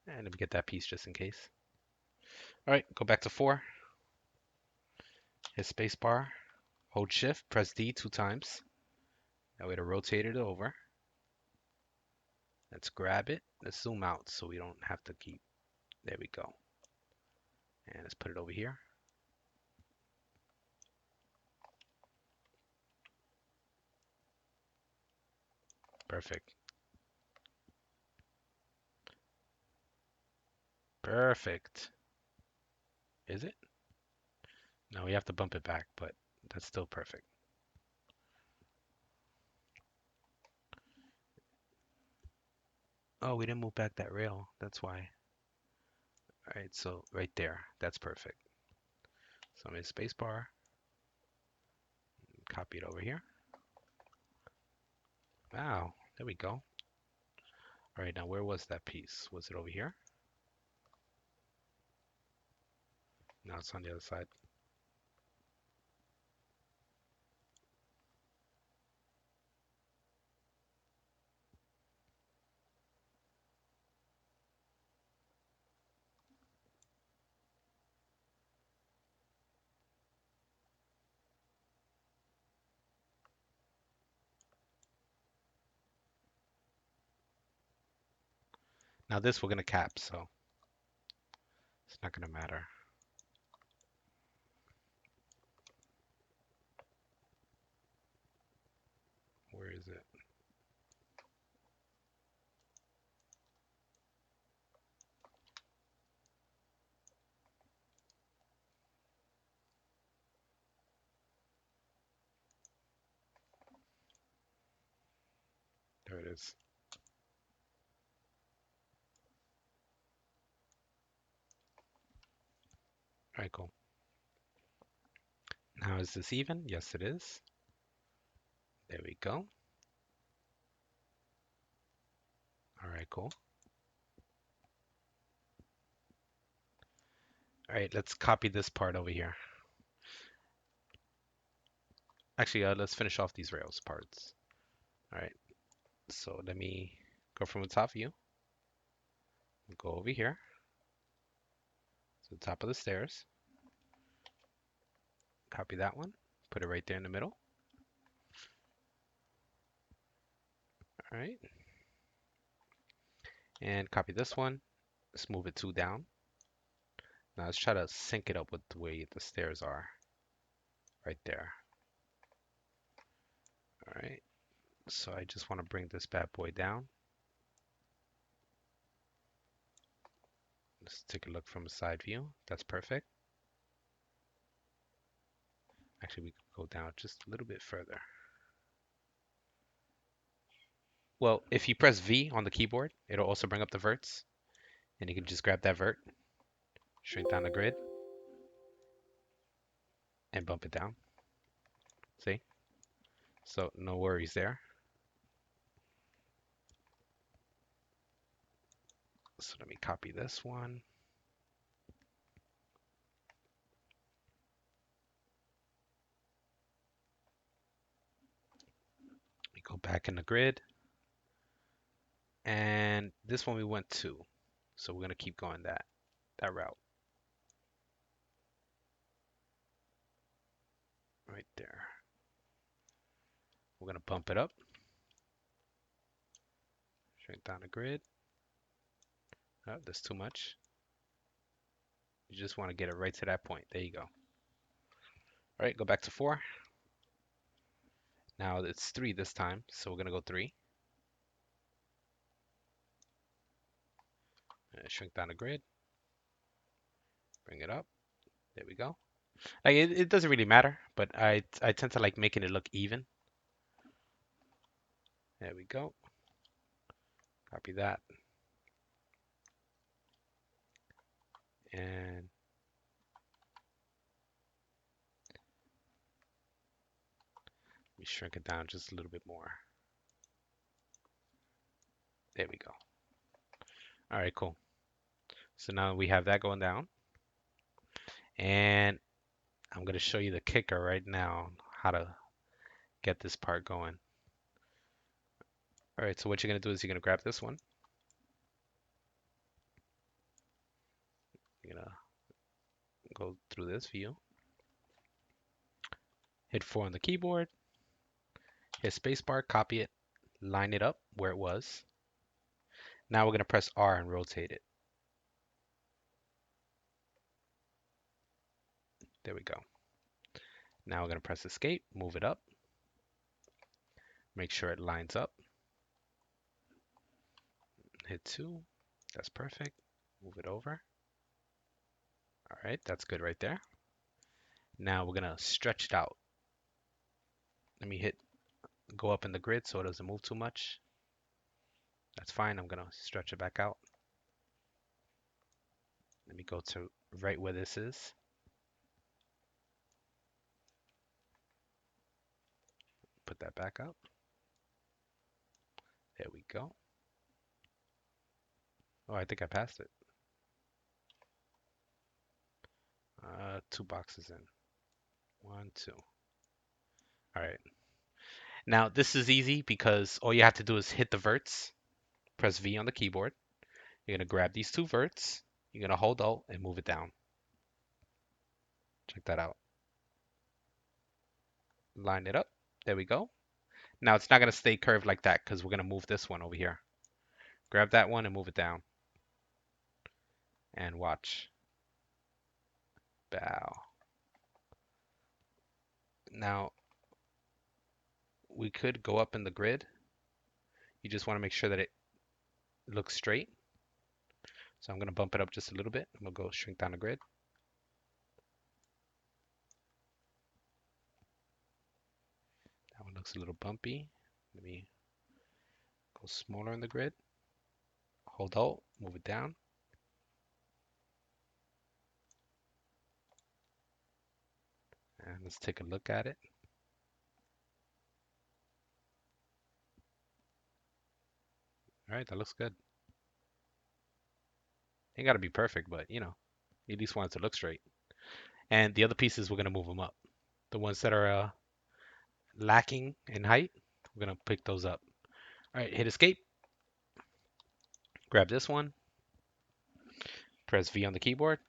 And let me get that piece just in case. All right, go back to 4. Hit spacebar, hold shift, press D 2 times. That way to rotate it over. Let's grab it. Let's zoom out so we don't have to keep. There we go. And let's put it over here. Perfect. Perfect. Is it? No, we have to bump it back, but that's still perfect. Oh, we didn't move back that rail. That's why. All right, so right there. That's perfect. So I'm in spacebar. Copy it over here. Wow, there we go. All right, now where was that piece? Was it over here? No, it's on the other side. Now this we're gonna cap, so it's not gonna matter. Where is it? There it is. All right, cool. Now is this even? Yes, it is. There we go. All right, cool. All right, let's copy this part over here. Actually, let's finish off these rails parts. All right, so let me go from the top view. Go over here to the top of the stairs. Copy that one. Put it right there in the middle. All right. And copy this one. Let's move it 2 down. Now let's try to sync it up with the way the stairs are right there. All right. So I just want to bring this bad boy down. Let's take a look from a side view. That's perfect. Actually, we could go down just a little bit further. Well, if you press V on the keyboard, it'll also bring up the verts, and you can just grab that vert, shrink down the grid, and bump it down. See? So no worries there. So let me copy this one. We go back in the grid, and this one we went to, so we're gonna keep going that route right there. We're gonna bump it up, shrink down the grid. Oh, that's too much. You just want to get it right to that point. There you go. All right, go back to 4. Now it's 3 this time, so we're gonna go 3. Shrink down the grid, bring it up. There we go. Like it doesn't really matter, but I tend to like making it look even. There we go. Copy that. And we shrink it down just a little bit more. There we go. All right, cool. So now we have that going down. And I'm going to show you the kicker right now, how to get this part going. All right, so what you're going to do is you're going to grab this one. You're going to go through this view. Hit 4 on the keyboard. Hit spacebar, copy it, line it up where it was. Now we're going to press R and rotate it. There we go. Now we're going to press escape, move it up. Make sure it lines up. Hit 2. That's perfect. Move it over. All right, that's good right there. Now we're going to stretch it out. Let me go up in the grid so it doesn't move too much. That's fine. I'm going to stretch it back out. Let me go to right where this is. Put that back up. There we go. Oh, I think I passed it. 2 boxes in. 1, 2. All right. Now this is easy because all you have to do is hit the verts. Press V on the keyboard. You're going to grab these 2 verts. You're going to hold Alt and move it down. Check that out. Line it up. There we go. Now it's not going to stay curved like that because we're going to move this one over here. Grab that one and move it down. And watch. Bow. Now we could go up in the grid. You just want to make sure that it looks straight. So I'm going to bump it up just a little bit. I'm going to go shrink down the grid. That one looks a little bumpy. Let me go smaller in the grid. Hold Alt, move it down. And let's take a look at it. All right, that looks good. Ain't got to be perfect, but you know, you at least want it to look straight. And the other pieces, we're going to move them up. The ones that are lacking in height, we're going to pick those up. All right, hit escape. Grab this one. Press V on the keyboard.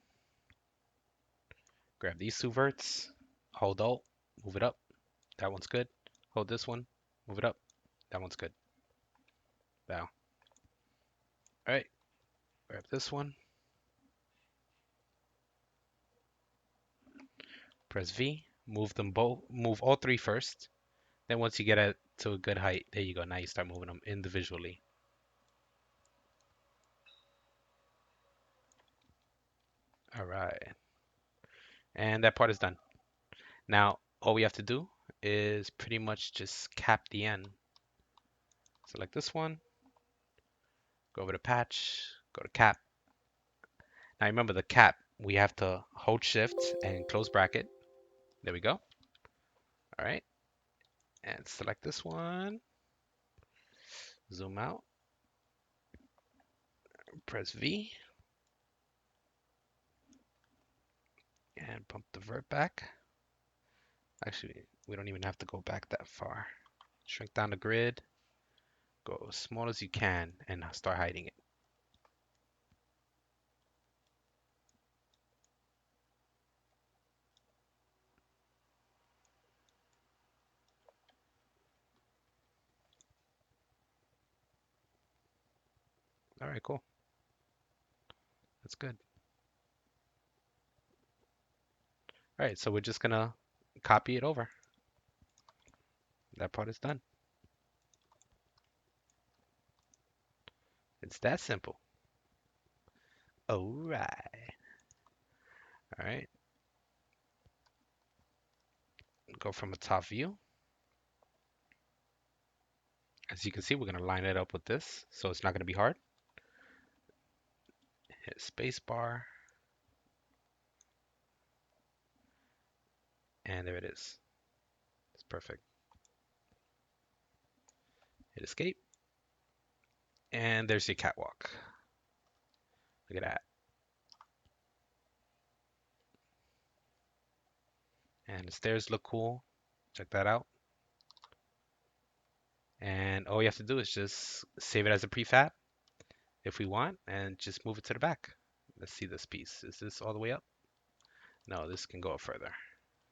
Grab these 2 verts. Hold Alt, move it up. That one's good. Hold this one, move it up. That one's good. Bow. All right, grab this one. Press V, move them both, move all three first. Then once you get it to a good height, there you go. Now you start moving them individually. All right. And that part is done. Now, all we have to do is pretty much just cap the end. Select this one, go over to patch, go to cap. Now remember the cap, we have to hold shift and close bracket. There we go. All right. And select this one, zoom out, press V, and bump the vert back. Actually, we don't even have to go back that far. Shrink down the grid, go as small as you can, and start hiding it. All right, cool. That's good. All right, so we're just gonna copy it over. That part is done. It's that simple. All right. All right. Go from a top view. As you can see, we're gonna line it up with this, so it's not gonna be hard. Hit spacebar, and there it is. It's perfect. Hit escape, and there's your catwalk. Look at that. And the stairs look cool. Check that out. And all you have to do is just save it as a prefab if we want, and just move it to the back. Let's see this piece. Is this all the way up? No, this can go up further.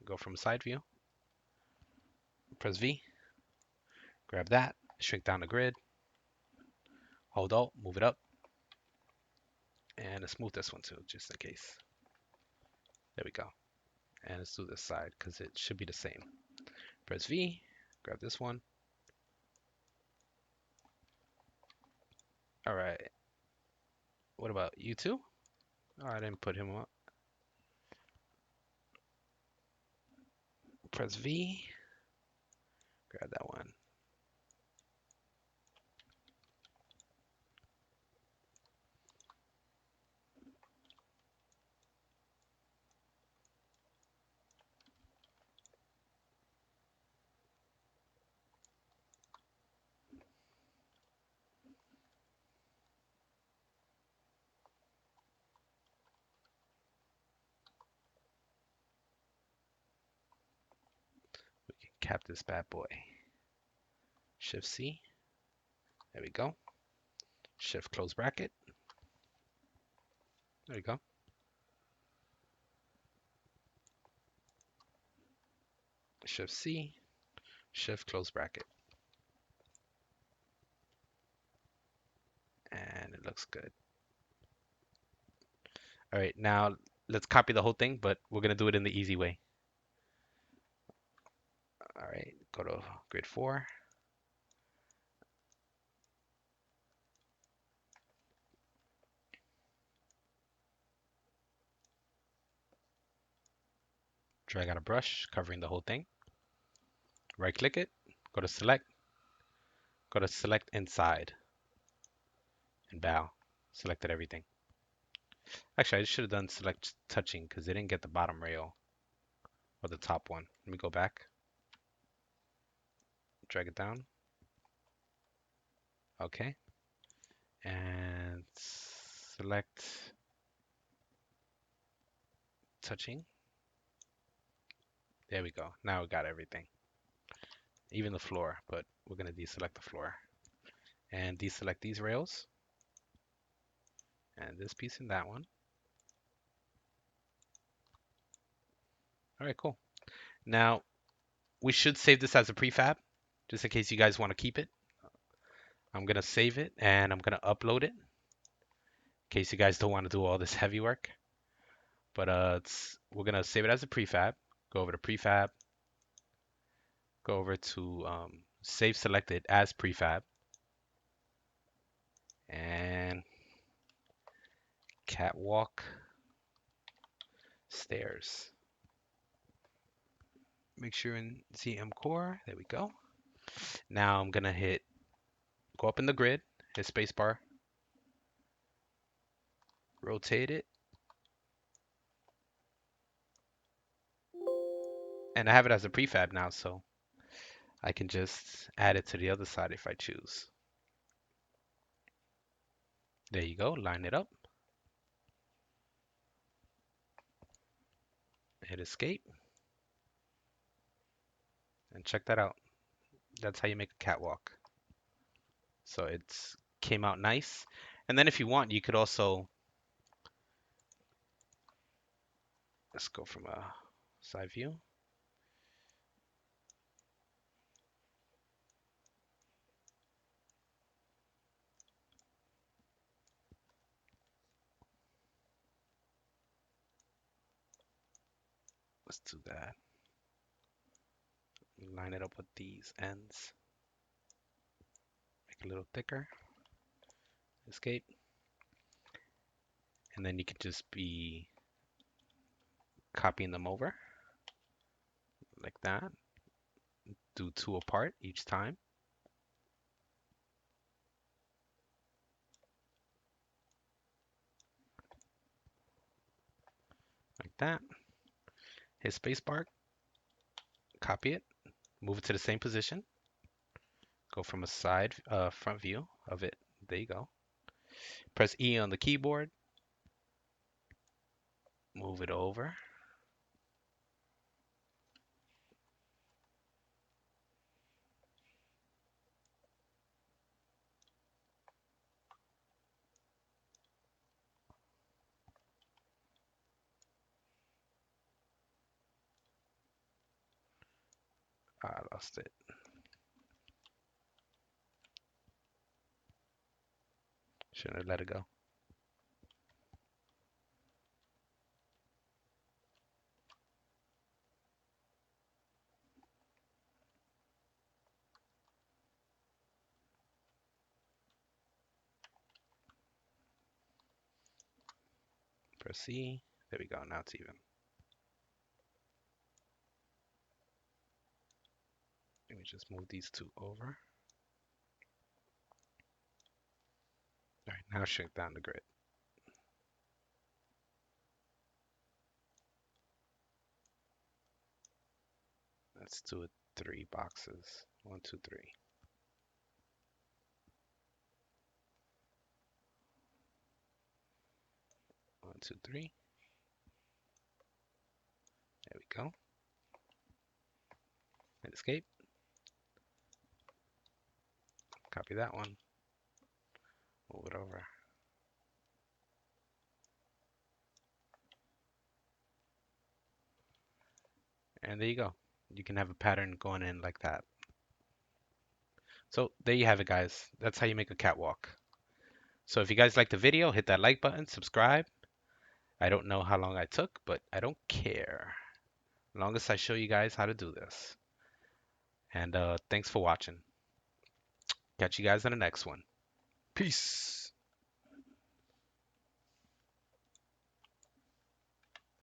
Go from side view, press V, grab that, shrink down the grid, hold Alt, move it up, and let's move this one too, just in case. There we go. And let's do this side because it should be the same. Press V, grab this one. All right. What about you two? Oh, I didn't put him up. Press V, grab that one. We can cap this bad boy. Shift C. There we go. Shift close bracket. There we go. Shift C. Shift close bracket. And it looks good. All right, now let's copy the whole thing, but we're gonna do it in the easy way. All right, go to grid 4. Drag out a brush covering the whole thing. Right click it, go to select inside, and bow. Selected everything. Actually, I should have done select touching because they didn't get the bottom rail or the top one. Let me go back, drag it down. Okay, and select touching. There we go. Now we got everything, even the floor, but we're gonna deselect the floor and deselect these rails and this piece and that one. All right, cool. Now we should save this as a prefab just in case you guys want to keep it. I'm gonna save it and I'm gonna upload it in case you guys don't want to do all this heavy work. But we're gonna save it as a prefab. Go over to prefab, go over to save selected as prefab, and catwalk stairs. Make sure in CM core, there we go. Now I'm gonna go up in the grid, hit spacebar, rotate it, and I have it as a prefab now, so I can just add it to the other side if I choose. There you go, line it up, hit escape, and check that out. That's how you make a catwalk. So it's came out nice. And then if you want, you could also, let's go from a side view. Let's do that. Line it up with these ends. Make it a little thicker. Escape. And then you could just be copying them over like that. Do two apart each time. Like that. Hit spacebar. Copy it. Move it to the same position. Go from a front view of it. There you go. Press E on the keyboard. Move it over. I lost it. Shouldn't have let it go. Press C. There we go. Now it's even. Let me just move these two over. All right, now shrink down the grid. Let's do it 3 boxes. 1, 2, 3. 1, 2, 3. There we go. Hit escape. Copy that one. Move it over. And there you go. You can have a pattern going in like that. So there you have it, guys. That's how you make a catwalk. So if you guys like the video, hit that like button, subscribe. I don't know how long I took, but I don't care. As long as I show you guys how to do this. And thanks for watching. Catch you guys in the next one. Peace.